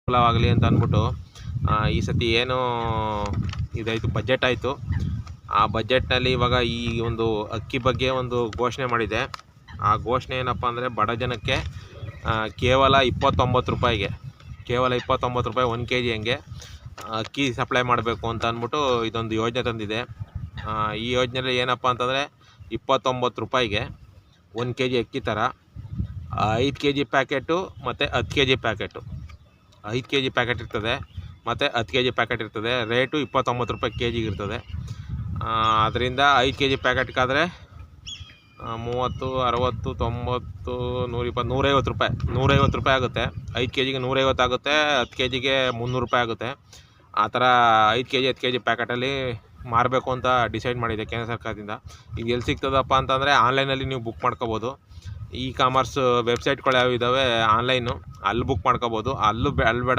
ಅನುಕೂಲವಾಗಲಿ ಅಂತ ಅಂದ್ಬಿಟ್ಟು ಈ ಸತಿ ಏನು ಇದಾಯಿತು ಬಜೆಟ್ ಆಯಿತು. ಆ ಬಜೆಟ್ನಲ್ಲಿ ಇವಾಗ ಈ ಒಂದು ಅಕ್ಕಿ ಬಗ್ಗೆ ಒಂದು ಘೋಷಣೆ ಮಾಡಿದೆ. ಆ ಘೋಷಣೆ ಏನಪ್ಪ ಅಂದರೆ ಬಡ ಜನಕ್ಕೆ ಕೇವಲ 29 ರೂಪಾಯಿಗೆ, ಕೇವಲ 29 ರೂಪಾಯಿ 1 kg ಹಂಗೆ ಅಕ್ಕಿ ಸಪ್ಲೈ ಮಾಡಬೇಕು ಅಂತ ಅಂದ್ಬಿಟ್ಟು ಇದೊಂದು ಯೋಜನೆ ತಂದಿದೆ. ಈ ಯೋಜನೆಯಲ್ಲಿ ಏನಪ್ಪ ಅಂತಂದರೆ 29 ರೂಪಾಯಿಗೆ 1 kg ಅಕ್ಕಿ ಥರ 5 kg ಪ್ಯಾಕೆಟು ಮತ್ತು 10 kg ಪ್ಯಾಕೆಟು, 5 kg ಪ್ಯಾಕೆಟ್ ಇರ್ತದೆ ಮತ್ತು 10 kg ಪ್ಯಾಕೆಟ್ ಇರ್ತದೆ. ರೇಟು 29 ರೂಪಾಯಿ kg ಇರ್ತದೆ. ಅದರಿಂದ 5 kg ಪ್ಯಾಕೆಟ್ಗಾದರೆ 30, 60, 90, 120, 150 ರೂಪಾಯಿ, 150 ರೂಪಾಯಿ ಆಗುತ್ತೆ. 5 kgಗೆ 150 ಆಗುತ್ತೆ, 10 kgಗೆ 300 ರೂಪಾಯಿ ಆಗುತ್ತೆ. ಆ ಥರ 5 kg 10 kg ಪ್ಯಾಕೆಟಲ್ಲಿ ಮಾರಬೇಕು ಅಂತ ಡಿಸೈಡ್ ಮಾಡಿದೆ ಕೇಂದ್ರ ಸರ್ಕಾರದಿಂದ. ಈಗ ಎಲ್ಲಿ ಸಿಗ್ತದಪ್ಪ ಅಂತಂದರೆ ಆನ್ಲೈನಲ್ಲಿ ನೀವು ಬುಕ್ ಮಾಡ್ಕೋಬೋದು. ಕಾಮರ್ಸ್ ವೆಬ್ಸೈಟ್ಗಳು ಯಾವ ಇದ್ದಾವೆ ಆನ್ಲೈನು, ಅಲ್ಲಿ ಬುಕ್ ಮಾಡ್ಕೋಬೋದು. ಅಲ್ಲಿ ಬೇಡ